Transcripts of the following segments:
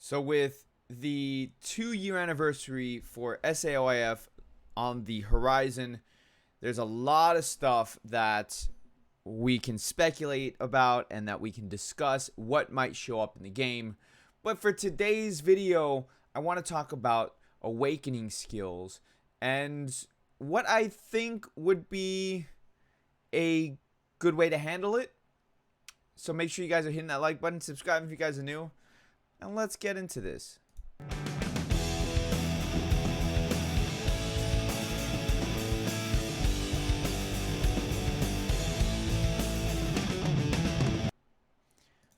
So with the 2-year anniversary for SAOIF on the horizon, there's a lot of stuff that we can speculate about and that we can discuss what might show up in the game. But for today's video, I want to talk about awakening skills and what I think would be a good way to handle it. So make sure you guys are hitting that like button, subscribe if you guys are new, and let's get into this.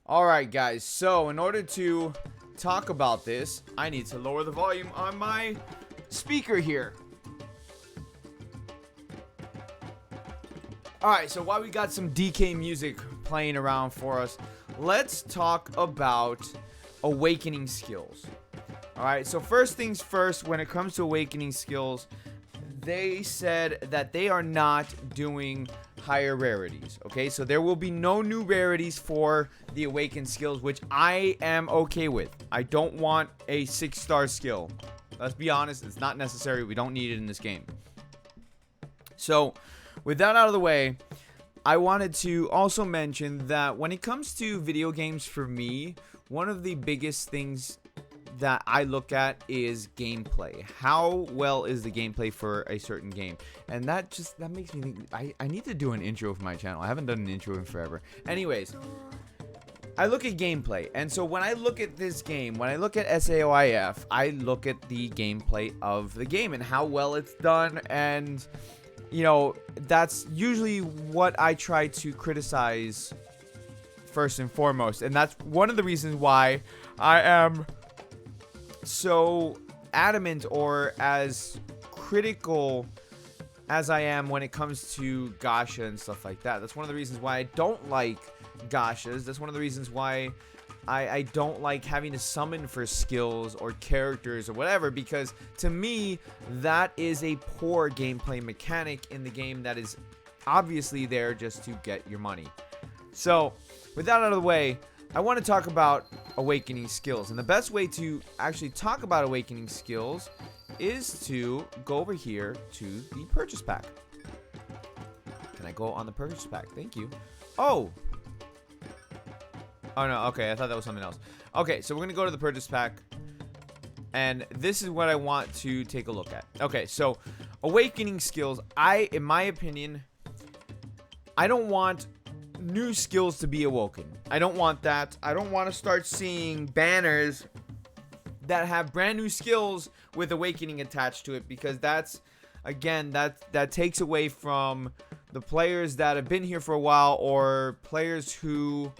Alright guys, so in order to talk about this, I need to lower the volume on my speaker here. Alright, so while we got some DK music playing around for us, let's talk about awakening skills. Alright, so first things first, when it comes to awakening skills, they said that they are not doing higher rarities. Okay, so there will be no new rarities for the awakened skills, which I am okay with. I don't want a 6-star skill. Let's be honest, it's not necessary. We don't need it in this game. So with that out of the way, I wanted to also mention that when it comes to video games, for me, one of the biggest things that I look at is gameplay. How well is the gameplay for a certain game? And that makes me think I need to do an intro for my channel. I haven't done an intro in forever. Anyways, I look at gameplay, and so when I look at this game, when I look at SAOIF, I look at the gameplay of the game and how well it's done, and you know, that's usually what I try to criticize first and foremost. And that's one of the reasons why I am so adamant or as critical as I am when it comes to gacha and stuff like that. That's one of the reasons why I don't like gachas. That's one of the reasons why I don't like having to summon for skills or characters or whatever, because to me that is a poor gameplay mechanic in the game that is obviously there just to get your money. So with that out of the way, I want to talk about awakening skills, and the best way to actually talk about awakening skills is to go over here to the purchase pack. Can I go on the purchase pack? Thank you. Oh no, okay, I thought that was something else. Okay, so we're gonna go to the purchase pack, and this is what I want to take a look at. Okay, so awakening skills, in my opinion, I don't want new skills to be awoken. I don't want that. I don't want to start seeing banners that have brand new skills with awakening attached to it, because that's, again, that takes away from the players that have been here for a while, or players who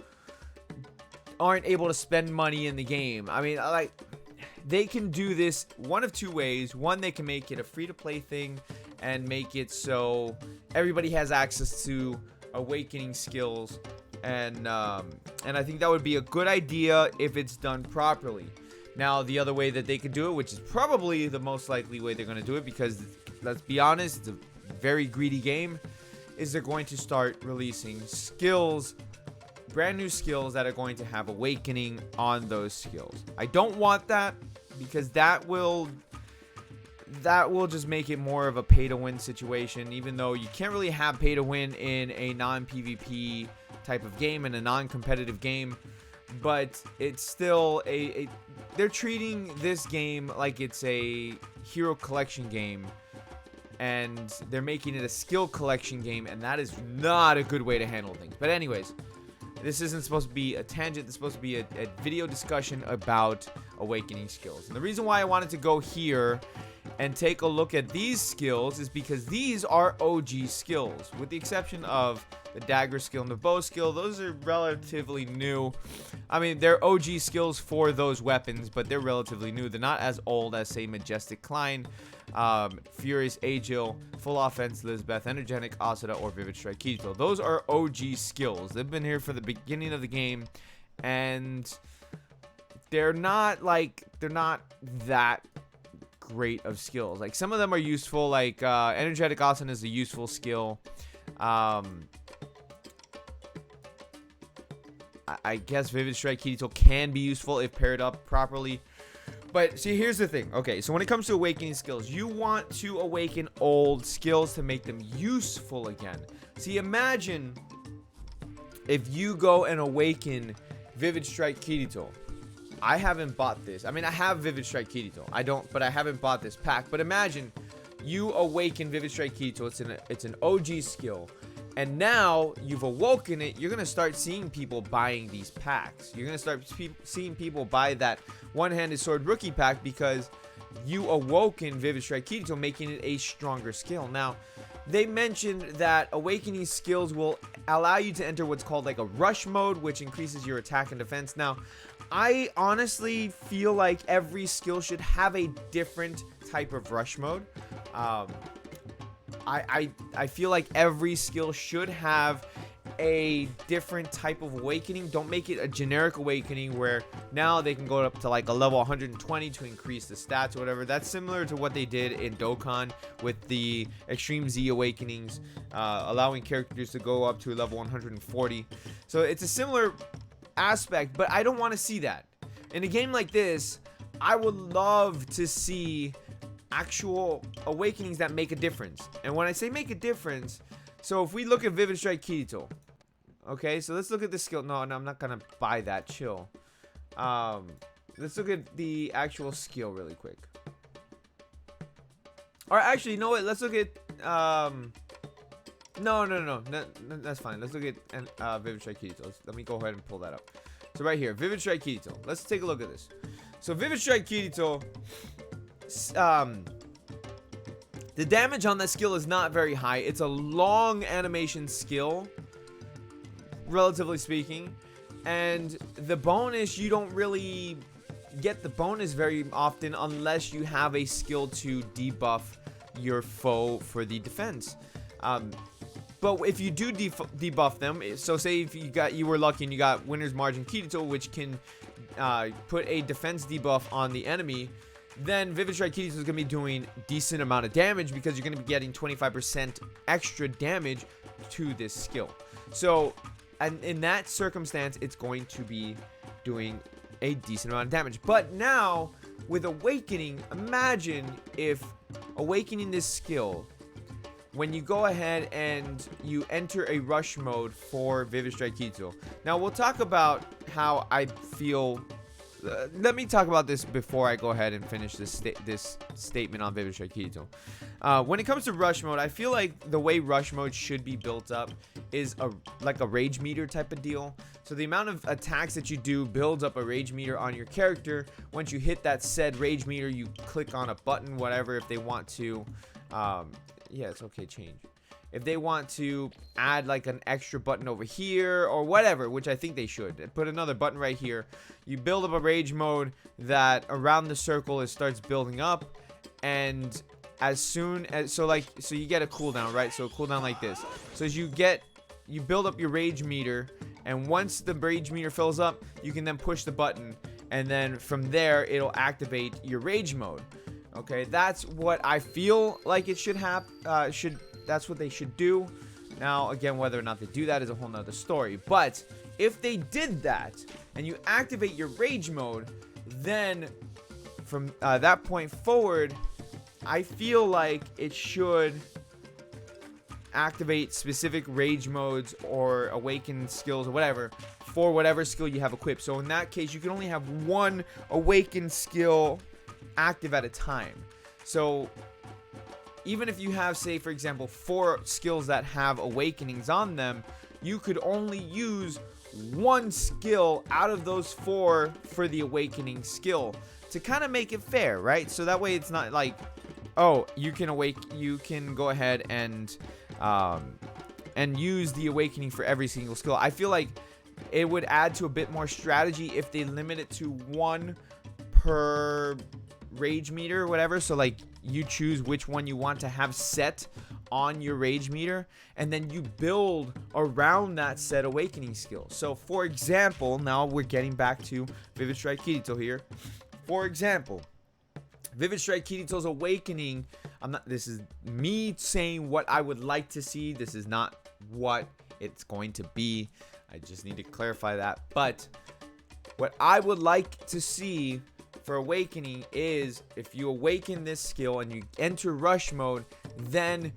aren't able to spend money in the game. I mean, like, they can do this one of two ways. One, they can make it a free-to-play thing and make it so everybody has access to awakening skills, and I think that would be a good idea if it's done properly. Now, the other way that they could do it, which is probably the most likely way they're going to do it, because let's be honest, it's a very greedy game, is they're going to start releasing skills, brand new skills that are going to have awakening on those skills. I don't want that, because that will just make it more of a pay to win situation, even though you can't really have pay to win in a non-PvP type of game, in a non-competitive game. But it's still they're treating this game like it's a hero collection game, and they're making it a skill collection game, and that is not a good way to handle things. But anyways, this isn't supposed to be a tangent. It's supposed to be a video discussion about awakening skills. And the reason why I wanted to go here and take a look at these skills is because these are OG skills, with the exception of the dagger skill and the bow skill. Those are relatively new. I mean, they're OG skills for those weapons, but they're relatively new. They're not as old as, say, Majestic Lion, Furious Agil, Full Offense Lisbeth, Energetic Asana, or Vivid Strike Kito. Those are OG skills. They've been here for the beginning of the game, and they're not that great of skills. Like, some of them are useful, like Energetic Asana is a useful skill. I guess Vivid Strike Kirito can be useful if paired up properly. But see, here's the thing. Okay, so when it comes to awakening skills, you want to awaken old skills to make them useful again. See, imagine if you go and awaken Vivid Strike Kirito. I haven't bought this. I mean, I have Vivid Strike Kirito. But I haven't bought this pack. But imagine you awaken Vivid Strike Kirito. It's an OG skill. And now you've awoken it, you're going to start seeing people buying these packs. You're going to start seeing people buy that one-handed sword rookie pack because you awoken Vivid Strike Kirito, making it a stronger skill. Now, they mentioned that awakening skills will allow you to enter what's called like a rush mode, which increases your attack and defense. Now, I honestly feel like every skill should have a different type of rush mode. I feel like every skill should have a different type of awakening. Don't make it a generic awakening where now they can go up to like a level 120 to increase the stats or whatever. That's similar to what they did in Dokkan with the Extreme Z awakenings, allowing characters to go up to level 140. So it's a similar aspect, but I don't want to see that. In a game like this, I would love to see actual awakenings that make a difference. And when I say make a difference, so if we look at Vivid Strike Kirito, okay, so let's look at the skill. No, I'm not gonna buy that. Chill. Let's look at the actual skill really quick. Or actually, you know what? Let's look at no, that's fine. Let's look at Vivid Strike Kirito. Let me go ahead and pull that up. So right here, Vivid Strike Kirito. Let's take a look at this. So Vivid Strike Kirito, the damage on that skill is not very high. It's a long animation skill, relatively speaking, and the bonus, you don't really get the bonus very often unless you have a skill to debuff your foe for the defense. But if you do debuff them, so say if you were lucky and you got Winner's Margin Kirito, which can put a defense debuff on the enemy, then Vivid Strike Kirito is going to be doing decent amount of damage because you're going to be getting 25% extra damage to this skill. So, and in that circumstance, it's going to be doing a decent amount of damage. But now, with Awakening, imagine if Awakening this skill, when you go ahead and you enter a rush mode for Vivid Strike Kirito. Now, we'll talk about how I feel. Let me talk about this before I go ahead and finish this statement on Vivid Strike Kirito. When it comes to rush mode, I feel like the way rush mode should be built up is like a rage meter type of deal. So the amount of attacks that you do builds up a rage meter on your character. Once you hit that said rage meter, you click on a button, whatever, if they want to. Yeah, it's okay, change. If they want to add like an extra button over here or whatever, which I think they should, put another button right here. You build up a rage mode that around the circle it starts building up, and as soon as so you get a cooldown, right? So a cooldown like this. So as you build up your rage meter, and once the rage meter fills up, you can then push the button, and then from there it'll activate your rage mode. Okay, that's what I feel like it should have. That's what they should do. Now, again, whether or not they do that is a whole nother story. But if they did that and you activate your rage mode, then from that point forward, I feel like it should activate specific rage modes or awaken skills or whatever for whatever skill you have equipped. So in that case, you can only have one awakened skill active at a time. So even if you have, say, for example, 4 skills that have awakenings on them, you could only use one skill out of those 4 for the awakening skill to kind of make it fair, right? So that way it's not like, oh, you can go ahead and use the awakening for every single skill. I feel like it would add to a bit more strategy if they limit it to 1 per rage meter or whatever. So like you choose which one you want to have set on your rage meter, and then you build around that set awakening skill. So for example, now we're getting back to Vivid Strike Kirito here. For example, Vivid Strike Kirito's awakening, this is me saying what I would like to see. This is not what it's going to be. I just need to clarify that. But what I would like to see for awakening is if you awaken this skill and you enter rush mode, then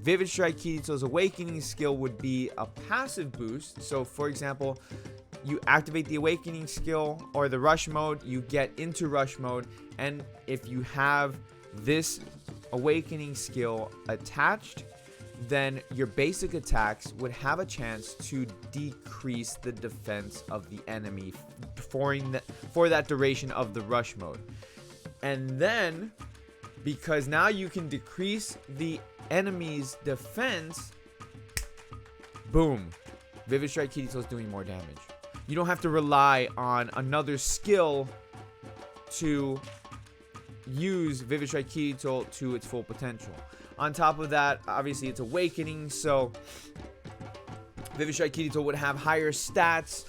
Vivid Strike Kirito's awakening skill would be a passive boost. So for example, you activate the awakening skill or the rush mode, you get into rush mode, and if you have this awakening skill attached, then your basic attacks would have a chance to decrease the defense of the enemy for that duration of the rush mode. And then, because now you can decrease the enemy's defense, boom, Vivid Strike Kirito is doing more damage. You don't have to rely on another skill to use Vivid Strike Kirito to its full potential. On top of that, obviously it's awakening, so Vivid Strike Kirito would have higher stats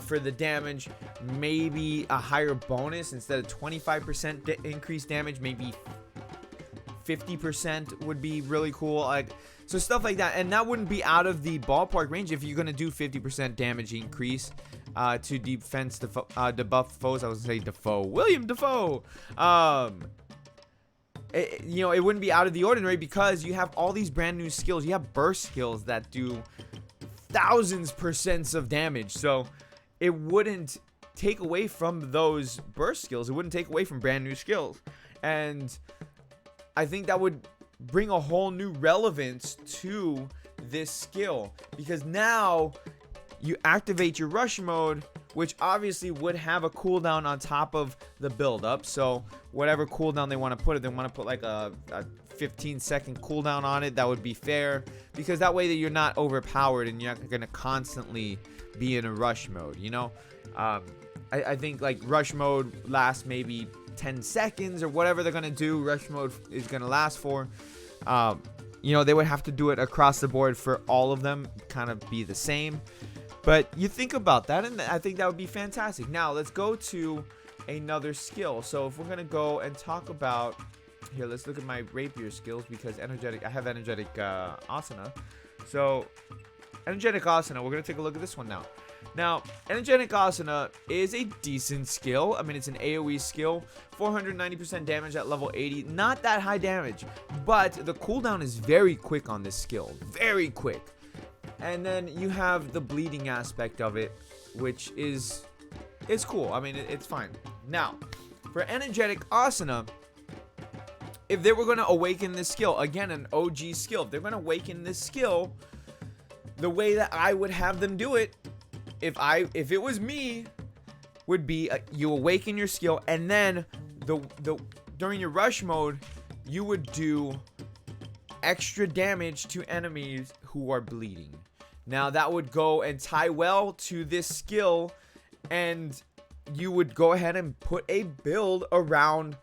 for the damage, maybe a higher bonus. Instead of 25% increased damage, maybe 50% would be really cool. Like, so stuff like that, and that wouldn't be out of the ballpark range if you're gonna do 50% damage increase to defense debuff foes. I was gonna say Defoe, William Defoe. You know, it wouldn't be out of the ordinary because you have all these brand new skills. You have burst skills that do thousands % of damage, so it wouldn't take away from those burst skills. It wouldn't take away from brand new skills, and I think that would bring a whole new relevance to this skill, because now you activate your rush mode, which obviously would have a cooldown on top of the build up. So whatever cooldown they want to put it, they want to put like a 15-second cooldown on it. That would be fair, because that way that you're not overpowered and you're not going to constantly be in a rush mode, you know. I think like rush mode lasts maybe 10 seconds or whatever they're gonna do. Rush mode is gonna last for, you know, they would have to do it across the board for all of them, kind of be the same. But you think about that, and I think that would be fantastic. Now let's go to another skill. So if we're gonna go and talk about here, let's look at my rapier skills, because I have energetic asana. So energetic asana, we're gonna take a look at this one now. Now, energetic asana is a decent skill. I mean, it's an AoE skill, 490% damage at level 80. Not that high damage, but the cooldown is very quick on this skill, very quick. And then you have the bleeding aspect of it, which is cool. I mean, it's fine. Now, for energetic asana, if they were going to awaken this skill, again, an OG skill, if they're going to awaken this skill, the way that I would have them do it, if it was me, would be you awaken your skill, and then during your rush mode, you would do extra damage to enemies who are bleeding. Now that would go and tie well to this skill, and you would go ahead and put a build around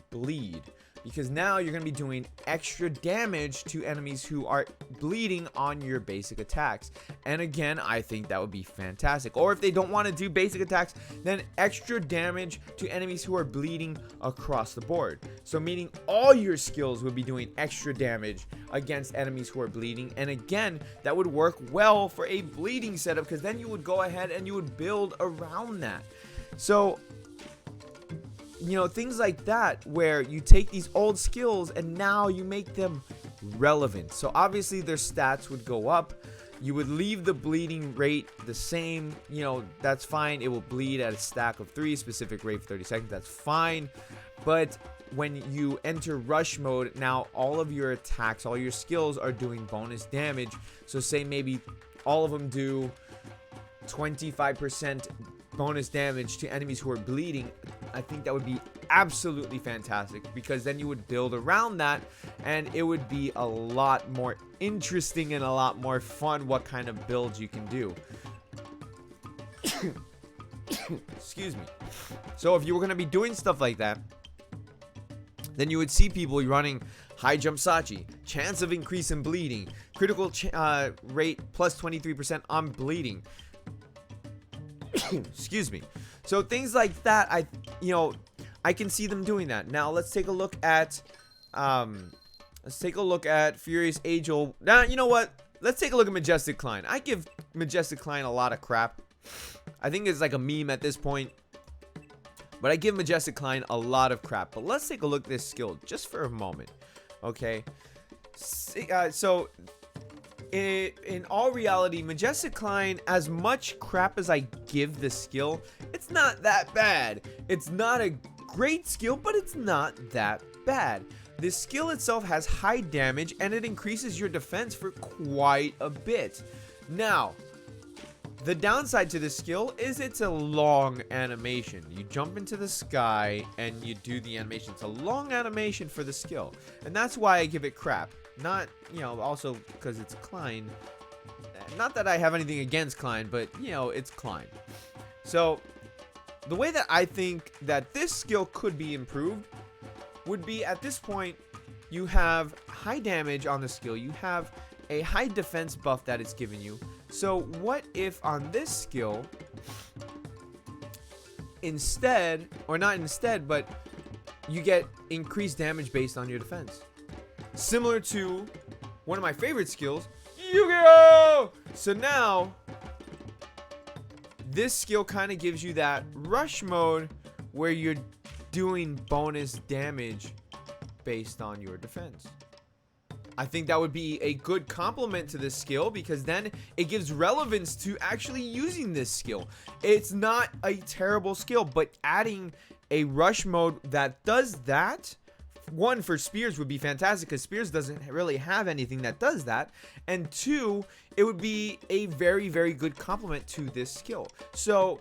bleed, because now you're going to be doing extra damage to enemies who are bleeding on your basic attacks. And again, I think that would be fantastic. Or if they don't want to do basic attacks, then extra damage to enemies who are bleeding across the board. So meaning all your skills would be doing extra damage against enemies who are bleeding. And again, that would work well for a bleeding setup, because then you would go ahead and you would build around that. So, you know, things like that, where you take these old skills and now you make them relevant. So obviously their stats would go up. You would leave the bleeding rate the same. You know, that's fine. It will bleed at a stack of 3, specific rate for 30 seconds. That's fine. But when you enter rush mode, now all of your attacks, all your skills are doing bonus damage. So say maybe all of them do 25% bonus damage to enemies who are bleeding. I think that would be absolutely fantastic, because then you would build around that, and it would be a lot more interesting and a lot more fun what kind of builds you can do. Excuse me. So if you were going to be doing stuff like that, then you would see people running high jump Sachi, chance of increase in bleeding, critical rate plus 23% on bleeding. Excuse me. So things like that, I can see them doing that. Now let's take a look at Furious Angel. Now, you know what? let's take a look at Majestic Lion. I give Majestic Lion a lot of crap. I think it's like a meme at this point. But I give Majestic Lion a lot of crap. But let's take a look at this skill just for a moment. Okay. So, in all reality, Majestic Lion, as much crap as I give this skill, it's not that bad. It's not a great skill, but it's not that bad. This skill itself has high damage, and it increases your defense for quite a bit. Now, the downside to this skill is it's a long animation. You jump into the sky and you do the animation. It's a long animation for the skill, and that's why I give it crap. Not, you know, also because it's Klein. Not that I have anything against Klein, but, you know, it's Klein. So, the way that I think that this skill could be improved would be, at this point, you have high damage on the skill. You have a high defense buff that it's giving you. So what if on this skill, instead, or not instead, but you get increased damage based on your defense? Similar to one of my favorite skills, Yu-Gi-Oh! So now, this skill kind of gives you that rush mode where you're doing bonus damage based on your defense. I think that would be a good complement to this skill, because then it gives relevance to actually using this skill. It's not a terrible skill, but adding a rush mode that does that, one, for Spears would be fantastic, because Spears doesn't really have anything that does that, and two, it would be a very, very good complement to this skill. So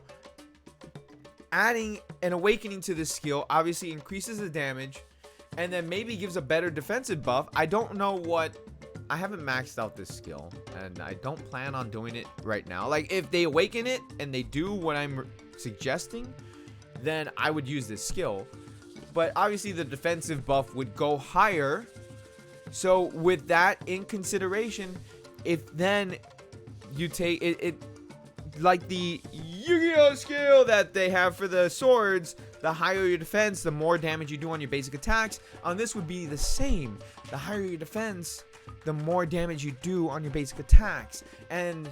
adding an awakening to this skill obviously increases the damage, and then maybe gives a better defensive buff. I don't know what... I haven't maxed out this skill, and I don't plan on doing it right now. Like, if they awaken it and they do what I'm suggesting, then I would use this skill. But obviously the defensive buff would go higher. So with that in consideration, if then you take it like the Yu-Gi-Oh skill that they have for the swords, the higher your defense, the more damage you do on your basic attacks. On this would be the same. The higher your defense, the more damage you do on your basic attacks. And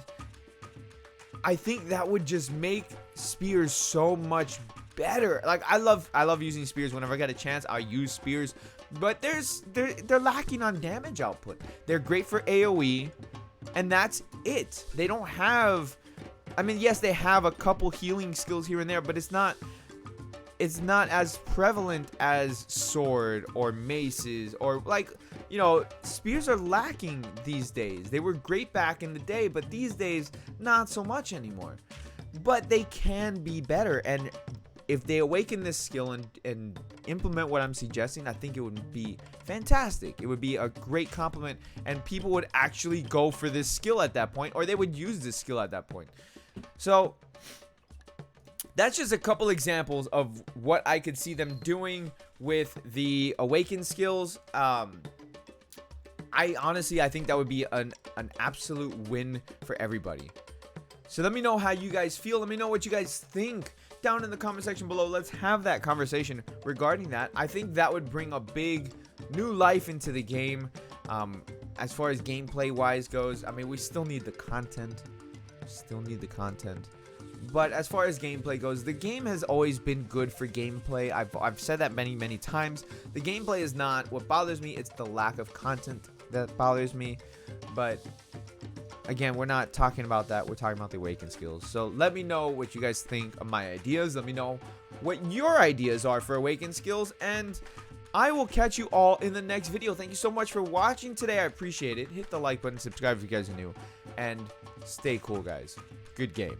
I think that would just make Spears so much better. Like, I love using Spears. Whenever I get a chance, I'll use Spears. But they're lacking on damage output. They're great for AoE, and that's it. They don't have... I mean, yes, they have a couple healing skills here and there, but it's not as prevalent as sword or maces, or, like, you know, Spears are lacking these days. They were great back in the day, but these days, not so much anymore. But they can be better, and if they awaken this skill and implement what I'm suggesting, I think it would be fantastic. It would be a great compliment, and people would actually go for this skill at that point, or they would use this skill at that point. So that's just a couple examples of what I could see them doing with the awaken skills. I think that would be an absolute win for everybody. So let me know how you guys feel. Let me know what you guys think down in the comment section below. Let's have that conversation regarding that. I think that would bring a big new life into the game. As far as gameplay wise goes, I mean, we still need the content. But as far as gameplay goes, the game has always been good for gameplay. I've said that many times. The gameplay is not what bothers me. It's the lack of content that bothers me. But again, we're not talking about that. We're talking about the awaken skills. So let me know what you guys think of my ideas. Let me know what your ideas are for awaken skills, and I will catch you all in the next video. Thank you so much for watching today. I appreciate it. Hit the like button, subscribe if you guys are new, and stay cool, guys. Good game.